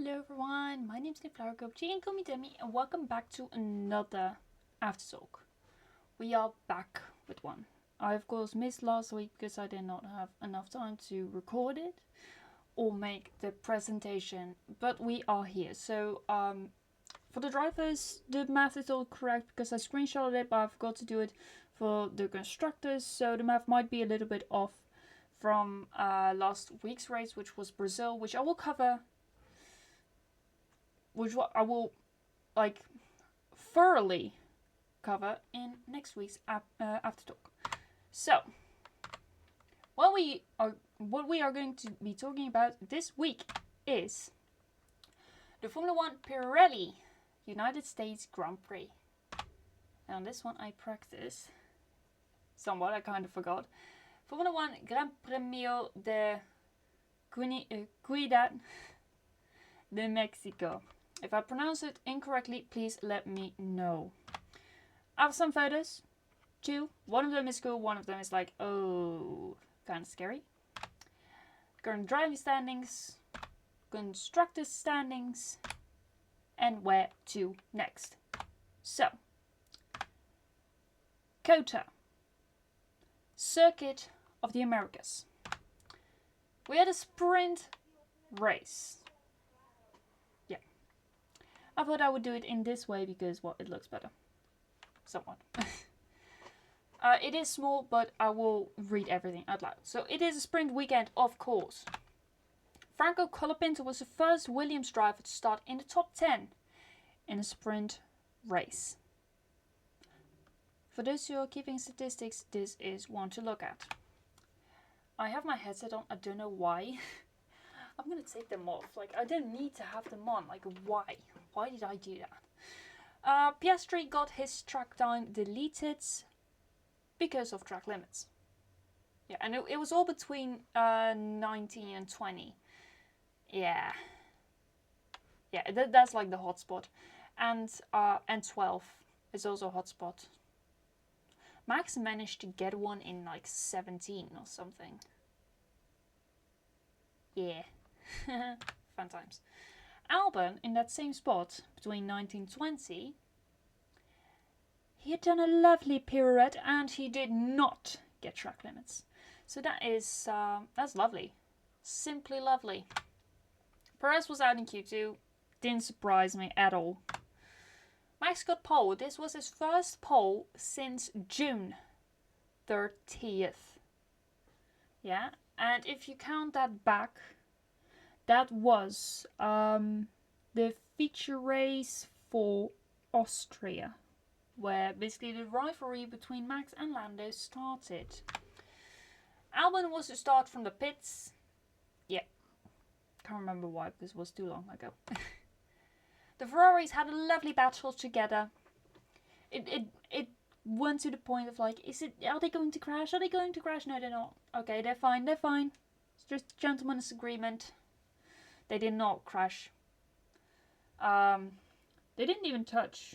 Hello everyone, my name is NewFlowerGirl, you can call me Demi, and welcome back to another Aftertalk. We are back with one. I of course missed last week because I did not have enough time to record it or make the presentation, but we are here. So for the drivers, the math is all correct because I screenshotted it, but I forgot to do it for the constructors, so the math might be a little bit off from last week's race, which was Brazil, which I will cover, thoroughly cover in next week's Aftertalk. So, what we are going to be talking about this week is the Formula 1 Pirelli United States Grand Prix. And on this one I practiced somewhat, I kind of forgot. Formula 1 Gran Premio de Ciudad de Mexico. If I pronounce it incorrectly, please let me know. I have some photos, two. One of them is cool, one of them is like, oh, kind of scary. Current driving standings, constructors standings, and where to next. So, COTA, Circuit of the Americas. We had a sprint race. Yeah. I thought I would do it in this way because, well, it looks better. Somewhat. It is small, but I will read everything out loud. So it is a sprint weekend, of course. Franco Colapinto was the first Williams driver to start in the top 10 in a sprint race. For those who are keeping statistics, this is one to look at. I have my headset on, I don't know why. I'm gonna take them off. Like, I don't need to have them on. Like, why? Why did I do that? Piastri got his track time deleted because of track limits. Yeah, and it was all between 19 and 20. Yeah. Yeah, that's like the hot spot. And 12 is also a hot spot. Max managed to get one in like 17 or something. Yeah. Fun times. Albon, in that same spot, between 19 and 20, he had done a lovely pirouette and he did not get track limits. So that's lovely. Simply lovely. Perez was out in Q2. Didn't surprise me at all. Max got pole. This was his first pole since June 30th. Yeah, and if you count that back, that was the feature race for Austria, where basically the rivalry between Max and Lando started. Albon was to start from the pits. Yeah, can't remember why because it was too long ago. The Ferraris had a lovely battle together. It went to the point of like, are they going to crash? Are they going to crash? No, they're not. Okay, they're fine. They're fine. It's just a gentleman's agreement. They did not crash. They didn't even touch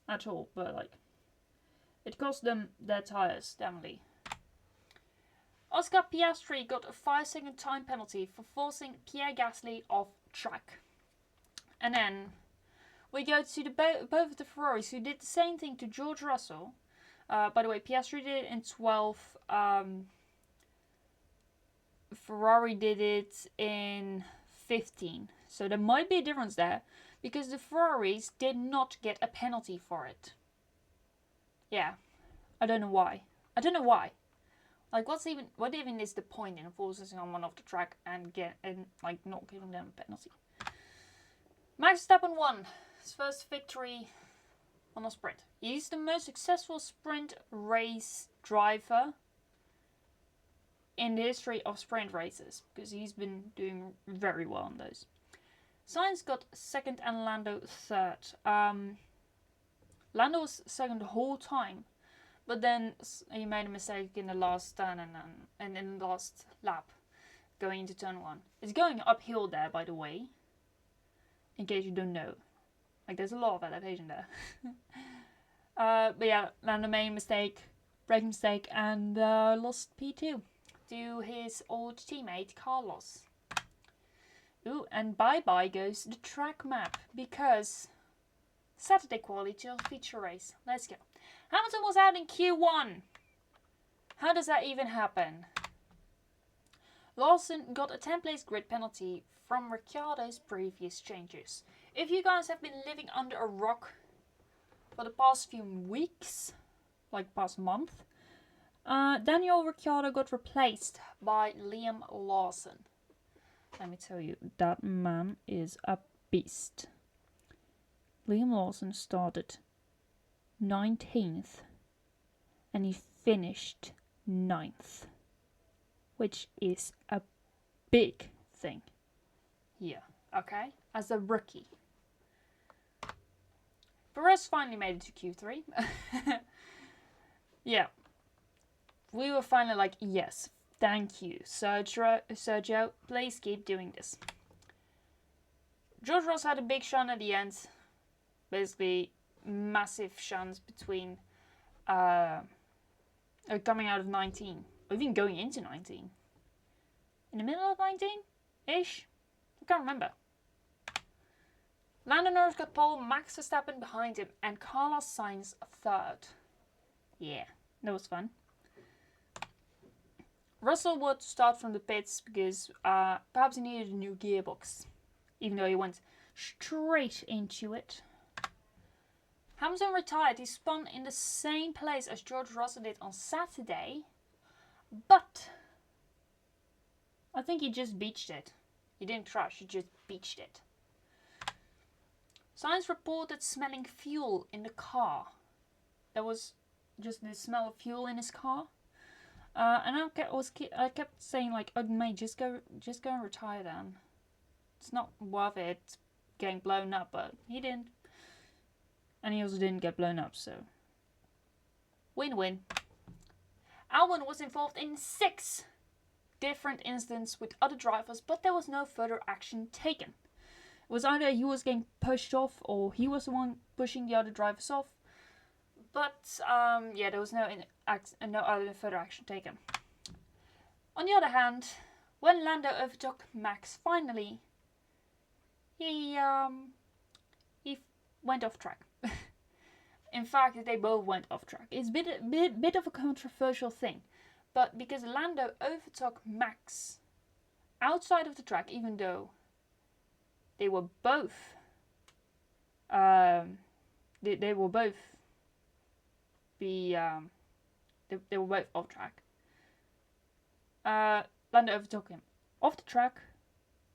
at all, but like, it cost them their tires, definitely. Oscar Piastri got a 5-second time penalty for forcing Pierre Gasly off track. And then we go to both of the Ferraris who did the same thing to George Russell. By the way, Piastri did it in 12. Ferrari did it in 15. So there might be a difference there because the Ferraris did not get a penalty for it. Yeah, I don't know why. Like, what even is the point in forcing someone off the track and not giving them a penalty? Max Verstappen won his first victory on a sprint. He's the most successful sprint race driver in the history of sprint races because he's been doing very well on those. Sainz got second and Lando third. Lando was second the whole time, but then he made a mistake in the last turn and in the last lap going into turn 1. It's going uphill there, by the way. In case you don't know. Like, there's a lot of elevation there. But yeah, Lando made a mistake, braking mistake, and lost P2 to his old teammate, Carlos. Ooh, and bye-bye goes the track map, because Saturday quality feature race. Let's go. Hamilton was out in Q1. How does that even happen? Lawson got a 10-place grid penalty from Ricciardo's previous changes. If you guys have been living under a rock for the past few weeks, like past month, Daniel Ricciardo got replaced by Liam Lawson. Let me tell you, that man is a beast. Liam Lawson started 19th and he finished 9th, which is a big thing here, okay? As a rookie. Perez finally made it to Q3. Yeah. We were finally like, yes, thank you, Sergio, please keep doing this. George Russell had a big shun at the end. Basically, massive shuns between coming out of 19, or even going into 19. In the middle of 19-ish? I can't remember. Lando Norris got pole, Max Verstappen behind him, and Carlos Sainz third. Yeah, that was fun. Russell would start from the pits because perhaps he needed a new gearbox, even though he went straight into it. Hamilton retired. He spun in the same place as George Russell did on Saturday, but I think he just beached it. He didn't crash, he just beached it. Sainz reported smelling fuel in the car. There was just the smell of fuel in his car. And I kept saying like, oh mate, just go and retire then. It's not worth it getting blown up, but he didn't. And he also didn't get blown up, so win-win. Albon was involved in 6 different incidents with other drivers, but there was no further action taken. It was either he was getting pushed off or he was the one pushing the other drivers off. But yeah, there was no other further action taken. On the other hand, when Lando overtook Max finally, he went off track. In fact, they both went off track. It's a bit of a controversial thing, but because Lando overtook Max outside of the track, even though they were both they were both off track. Lando overtook him off the track,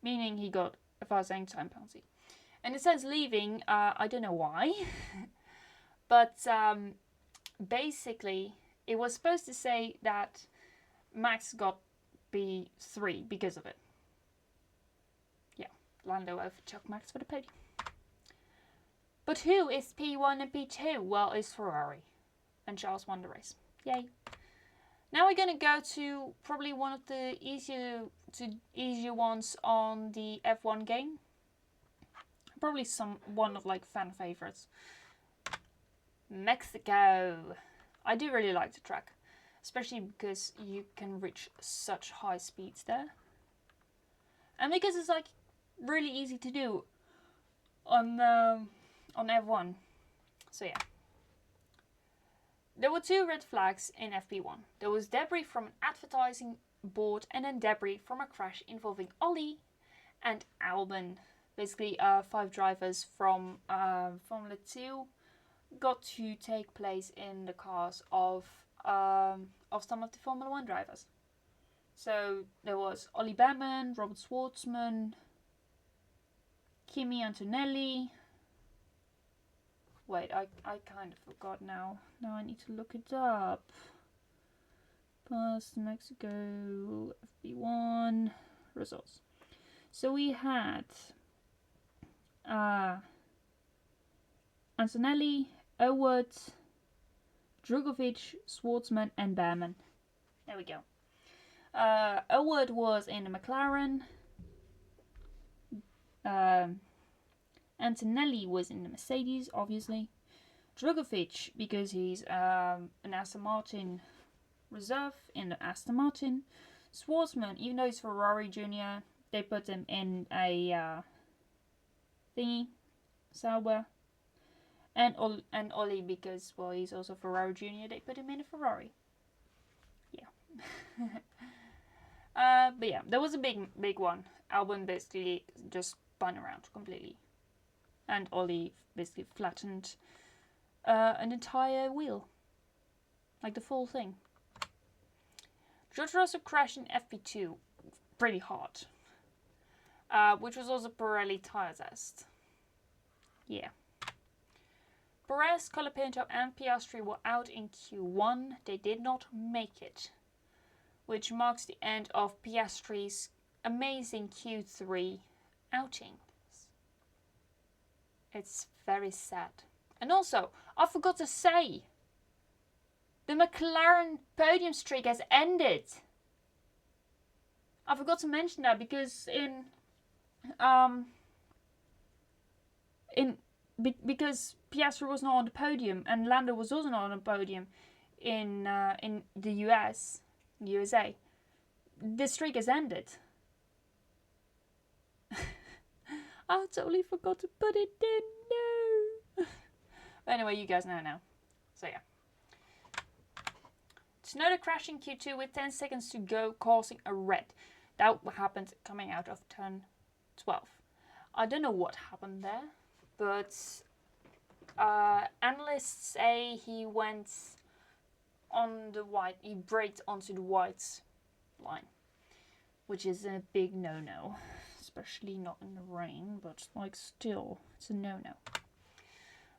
meaning he got a fast time penalty. And it says leaving, I don't know why, but basically it was supposed to say that Max got P3 because of it. Yeah, Lando overtook Max for the podium. But who is P1 and P2? Well, it's Ferrari. And Charles won the race. Yay. Now we're going to go to probably one of the easier ones on the F1 game. Probably one of like fan favorites. Mexico. I do really like the track, especially because you can reach such high speeds there. And because it's like really easy to do on F1. So yeah. There were 2 red flags in FP1. There was debris from an advertising board and then debris from a crash involving Ollie and Albon. Basically, 5 drivers from Formula 2 got to take place in the cars of some of the Formula 1 drivers. So there was Ollie Behrman, Robert Schwartzman, Kimi Antonelli. Wait, I kind of forgot now. Now I need to look it up. Past Mexico, FP1, results. So we had Antonelli, Oward, Drugovic, Schwartzman and Behrman. There we go. Oward was in the McLaren. Antonelli was in the Mercedes, obviously. Drugovic, because he's an Aston Martin reserve in the Aston Martin. Schwartzman, even though he's Ferrari Junior, they put him in a thingy, Sauber. And Ollie, because, well, he's also Ferrari Junior, they put him in a Ferrari. Yeah. But yeah, that was a big one. Albon basically just spun around completely. And Ollie basically flattened an entire wheel. Like the full thing. George Russell crashed in FP2 pretty hard. Which was also Pirelli tire test. Yeah. Perez, Colapinto and Piastri were out in Q1. They did not make it. Which marks the end of Piastri's amazing Q3 outing. It's very sad. And also, I forgot to say, the McLaren podium streak has ended. I forgot to mention that because because Piastri was not on the podium and Lando was also not on the podium in the USA, the streak has ended. I totally forgot to put it in. No. But anyway, you guys know now. So yeah. Tsunoda crashed in Q2 with 10 seconds to go, causing a red. That happened coming out of turn 12. I don't know what happened there, but analysts say he went on the white. He braked onto the white line, which is a big no-no. Especially not in the rain, but like still, it's a no-no.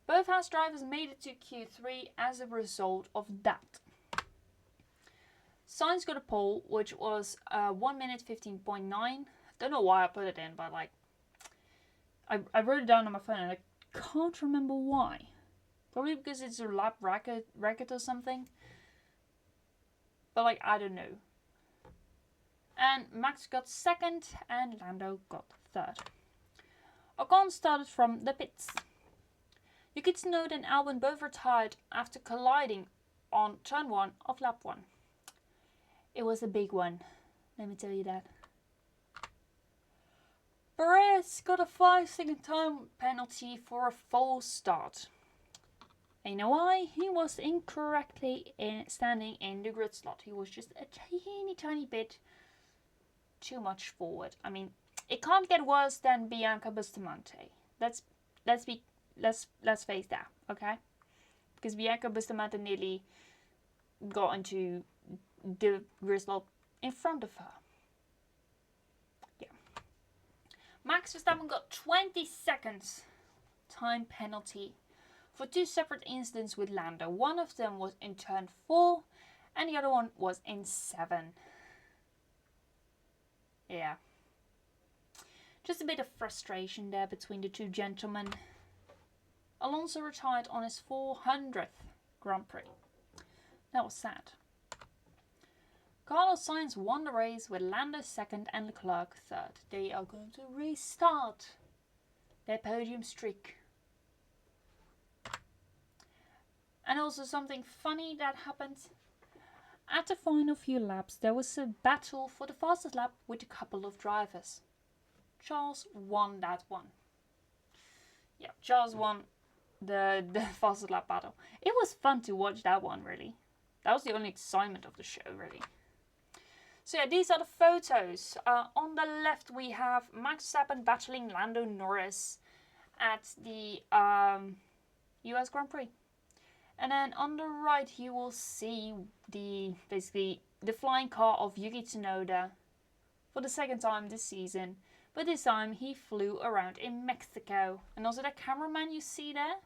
Both Haas drivers made it to Q3 as a result of that. Sainz got a pole, which was 1 minute 15.9. Don't know why I put it in, but like, I wrote it down on my phone and I can't remember why. Probably because it's a lap record or something. But like, I don't know. And Max got second and Lando got third. Ocon started from the pits. Yuki Tsunoda and Albon both retired after colliding on turn 1 of lap 1. It was a big one, let me tell you that. Perez got a 5-second time penalty for a false start. And you know why? He was incorrectly standing in the grid slot. He was just a tiny bit too much forward. I mean, it can't get worse than Bianca Bustamante. Let's face that, okay? Because Bianca Bustamante nearly got into the grid in front of her. Yeah. Max Verstappen got 20 seconds time penalty for 2 separate incidents with Lando. One of them was in turn 4 and the other one was in 7. Yeah. Just a bit of frustration there between the two gentlemen. Alonso retired on his 400th Grand Prix. That was sad. Carlos Sainz won the race with Lando second and Leclerc third. They are going to restart their podium streak. And also something funny that happened. At the final few laps, there was a battle for the fastest lap with a couple of drivers. Charles won that one. Yeah, Charles won the fastest lap battle. It was fun to watch that one, really. That was the only excitement of the show, really. So yeah, these are the photos. On the left, we have Max Verstappen battling Lando Norris at the US Grand Prix. And then on the right, you will see basically the flying car of Yuki Tsunoda for the second time this season. But this time he flew around in Mexico. And also the cameraman you see there,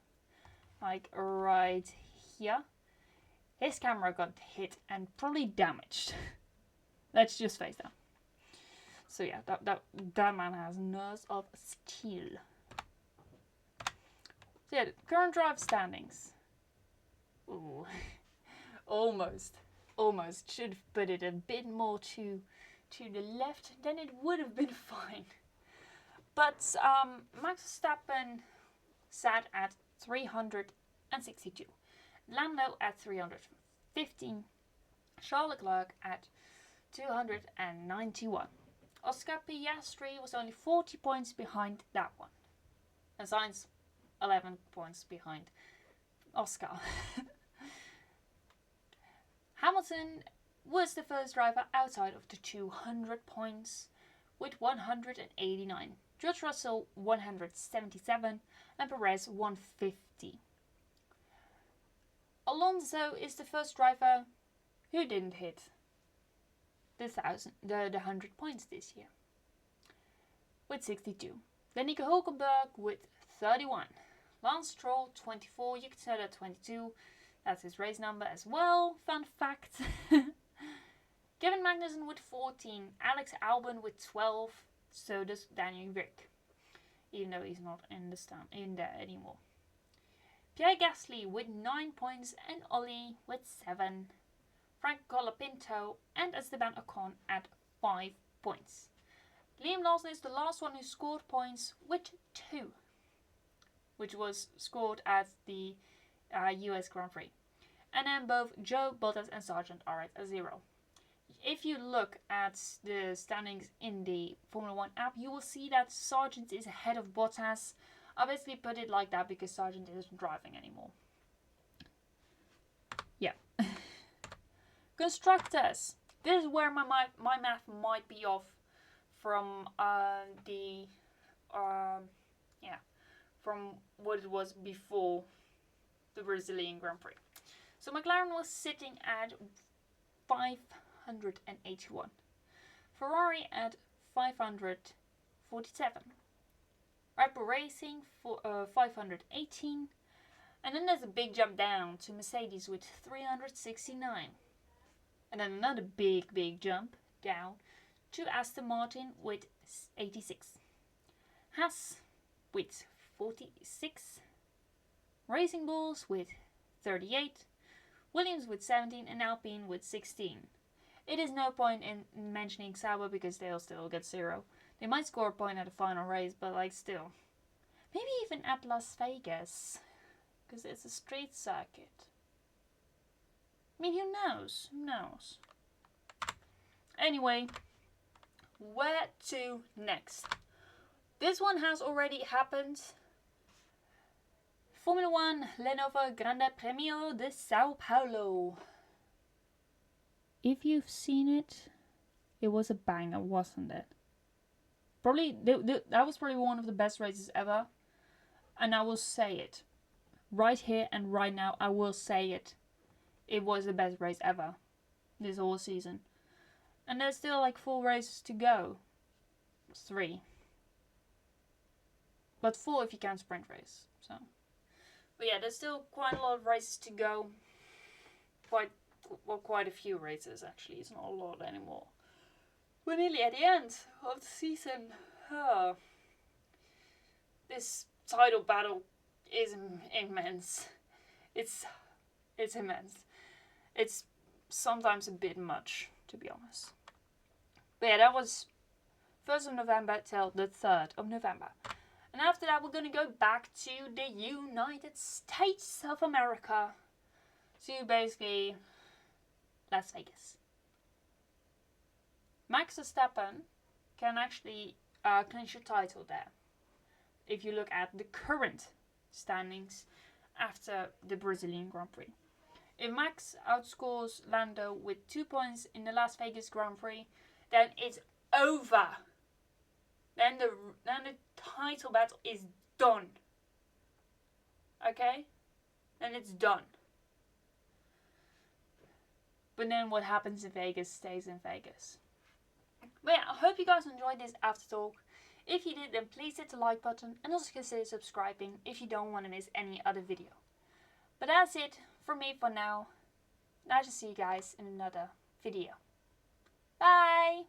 like right here, his camera got hit and probably damaged. Let's just face that. So yeah, that man has nerves of steel. So yeah, the current drive standings. Ooh, almost. Should have put it a bit more to the left, then it would have been fine. But Max Verstappen sat at 362. Lando at 315. Charles Leclerc at 291. Oscar Piastri was only 40 points behind that one. And Sainz 11 points behind Oscar. Hamilton was the first driver outside of the 200 points with 189. George Russell 177 and Perez 150. Alonso is the first driver who didn't hit the 100 points this year with 62. Then Nico Hulkenberg with 31. Lance Stroll 24. Yuki Tsunoda 22. That's his race number as well. Fun fact. Kevin Magnussen with 14. Alex Albon with 12. So does Daniel Rick, even though he's not in there anymore. Pierre Gasly with 9 points and Ollie with 7. Frank Colapinto and Esteban Ocon at 5 points. Liam Lawson is the last one who scored points with 2, which was scored at the US Grand Prix. And then both Joe, Bottas and Sargent are at 0. If you look at the standings in the Formula 1 app, you will see that Sargent is ahead of Bottas. I basically put it like that because Sargent isn't driving anymore. Yeah. Constructors. This is where my math might be off from from what it was before the Brazilian Grand Prix. So McLaren was sitting at 581. Ferrari at 547. Red Bull Racing for 518. And then there's a big jump down to Mercedes with 369. And then another big jump down to Aston Martin with 86. Haas with 46. Racing Bulls with 38. Williams with 17 and Alpine with 16. It is no point in mentioning Sauber because they'll still get 0. They might score a point at the final race, but like still. Maybe even at Las Vegas, because it's a street circuit. I mean, who knows? Who knows? Anyway, where to next? This one has already happened. Formula 1 Lenovo Grande Premio de Sao Paulo. If you've seen it, it was a banger, wasn't it? Probably that was probably one of the best races ever. And I will say it. Right here and right now, I will say it. It was the best race ever. This whole season. And there's still like 4 races to go. 3. But 4 if you count sprint race. So. But yeah, there's still quite a lot of races to go. Quite a few races actually. It's not a lot anymore. We're nearly at the end of the season. Oh. This title battle is immense. It's immense. It's sometimes a bit much, to be honest. But yeah, that was 1st of November till the 3rd of November. And after that, we're going to go back to the United States of America. To basically Las Vegas. Max Verstappen can actually clinch a title there. If you look at the current standings after the Brazilian Grand Prix. If Max outscores Lando with 2 points in the Las Vegas Grand Prix, then it's over. Then the title battle is done. Okay? Then it's done. But then what happens in Vegas stays in Vegas. But yeah, I hope you guys enjoyed this Aftertalk. If you did, then please hit the like button and also consider subscribing if you don't want to miss any other video. But that's it from me for now. And I shall see you guys in another video. Bye!